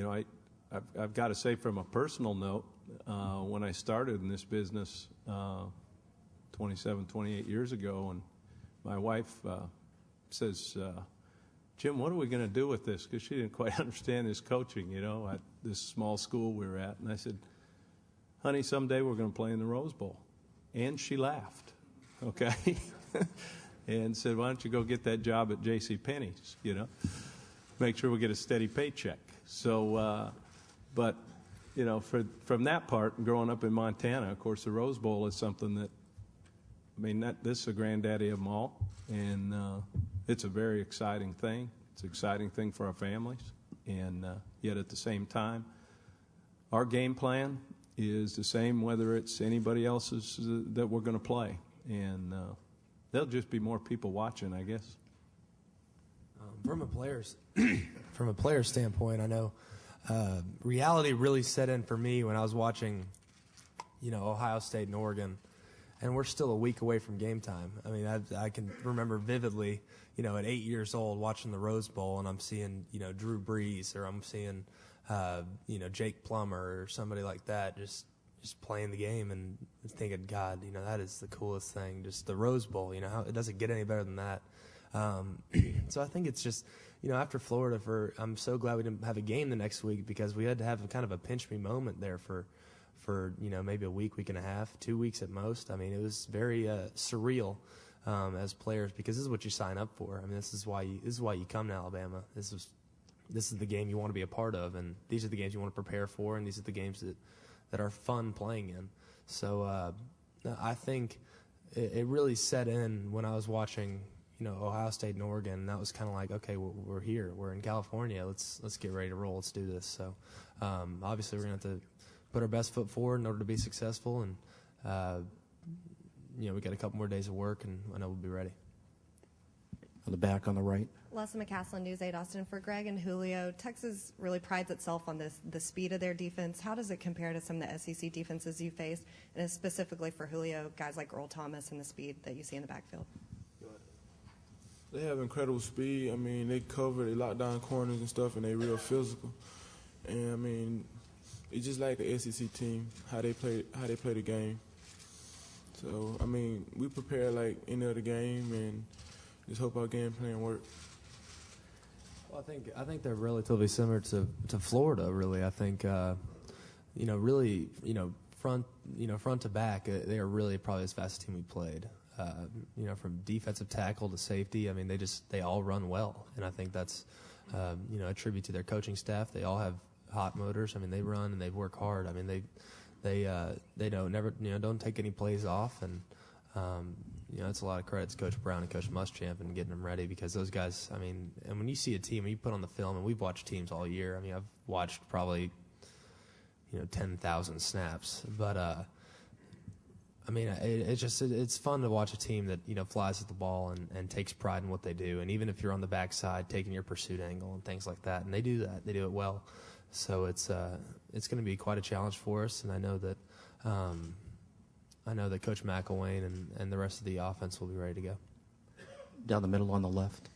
I've got to say, from a personal note, when I started in this business 27, 28 years ago, and my wife says, Jim, what are we going to do with this? Because she didn't quite understand this coaching, at this small school we were at. And I said, honey, someday we're going to play in the Rose Bowl. And she laughed, okay? And said, why don't you go get that job at JCPenney's, Make sure we get a steady paycheck. So, but, from that part, growing up in Montana, of course, the Rose Bowl is something that, this is a granddaddy of them all. And it's a very exciting thing. It's an exciting thing for our families. And yet at the same time, our game plan is the same whether it's anybody else's that we're going to play. And there'll just be more people watching, I guess. From a player's standpoint, I know reality really set in for me when I was watching, Ohio State and Oregon, and we're still a week away from game time. I can remember vividly, at 8 years old watching the Rose Bowl, and I'm seeing, Drew Brees, or I'm seeing, Jake Plummer or somebody like that just playing the game and thinking, God, that is the coolest thing. Just the Rose Bowl, it doesn't get any better than that. So I think it's just, after Florida, I'm so glad we didn't have a game the next week, because we had to have kind of a pinch me moment there for maybe a week and a half, 2 weeks at most. It was very surreal as players, because this is what you sign up for. This is why you come to Alabama. This is the game you want to be a part of, and these are the games you want to prepare for, and these are the games that are fun playing in. So I think it really set in when I was watching, Ohio State and Oregon, and that was kind of like, okay, we're here, we're in California, let's get ready to roll, let's do this. So obviously we're going to have to put our best foot forward in order to be successful, and we got a couple more days of work, and I know we'll be ready. On the back on the right. Leslie McCaslin, News 8 Austin. For Greg and Julio, Texas really prides itself on the speed of their defense. How does it compare to some of the SEC defenses you faced, and specifically for Julio, guys like Earl Thomas and the speed that you see in the backfield? They have incredible speed. They cover, they lock down corners and stuff, and they real physical. And it's just like the SEC team, how they play the game. So we prepare like any other game, and just hope our game plan works. Well, I think they're relatively similar to Florida. Really, I think really front to back, they are really probably as fast a team we played. From defensive tackle to safety, they all run well, and I think that's a tribute to their coaching staff. They all have hot motors. They run and they work hard. They don't take any plays off, and it's a lot of credit to Coach Brown and Coach Muschamp and getting them ready, because those guys. And when you see a team, when you put on the film, and we've watched teams all year. I've watched probably 10,000 snaps, but. It's fun to watch a team that flies at the ball and takes pride in what they do, and even if you're on the backside, taking your pursuit angle and things like that, and they do that, they do it well. So it's going to be quite a challenge for us, and I know that Coach McElwain and the rest of the offense will be ready to go. Down the middle on the left.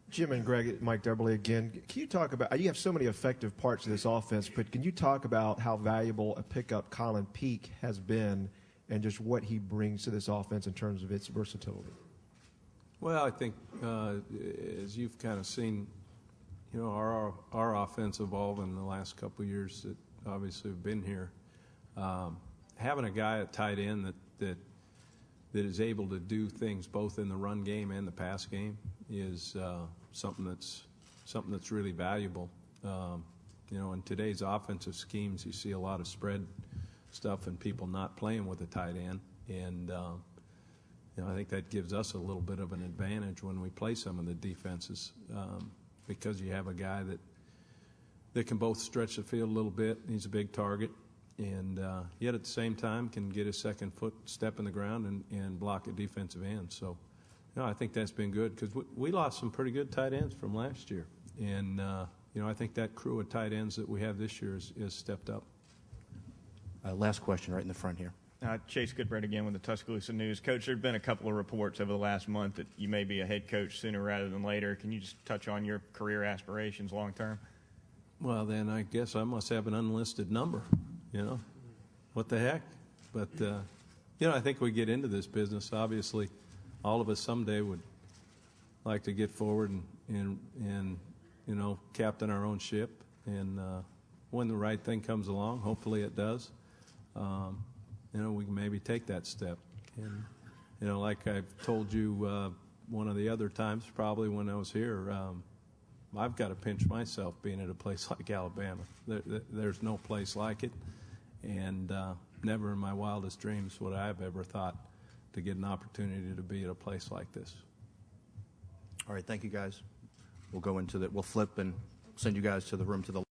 Jim and Greg, Mike Derbley again. Can you talk about, you have so many effective parts of this offense, but can you talk about how valuable a pickup Colin Peak has been and just what he brings to this offense in terms of its versatility? Well, I think as you've kind of seen, our offense evolve in the last couple of years that obviously have been here. Having a guy at tight end that is able to do things both in the run game and the pass game is something that's really valuable. In today's offensive schemes, you see a lot of spread stuff and people not playing with a tight end, and I think that gives us a little bit of an advantage when we play some of the defenses, because you have a guy that can both stretch the field a little bit. He's a big target, and yet at the same time can get his second foot step in the ground and block a defensive end. So I think that's been good, because we lost some pretty good tight ends from last year, and I think that crew of tight ends that we have this year is stepped up. Last question right in the front here. Chase Goodbread again with the Tuscaloosa News. Coach, there have been a couple of reports over the last month that you may be a head coach sooner rather than later. Can you just touch on your career aspirations long term? Well, then I guess I must have an unlisted number, you know? What the heck? But, you know, I think we get into this business. Obviously, all of us someday would like to get forward and you know, captain our own ship. And when the right thing comes along, hopefully it does, you know, we can maybe take that step. And, you know, like I've told you one of the other times, probably when I was here, I've got to pinch myself being at a place like Alabama. There's no place like it. And never in my wildest dreams would I have ever thought to get an opportunity to be at a place like this. All right, thank you guys. We'll go into we'll flip and send you guys to the room to the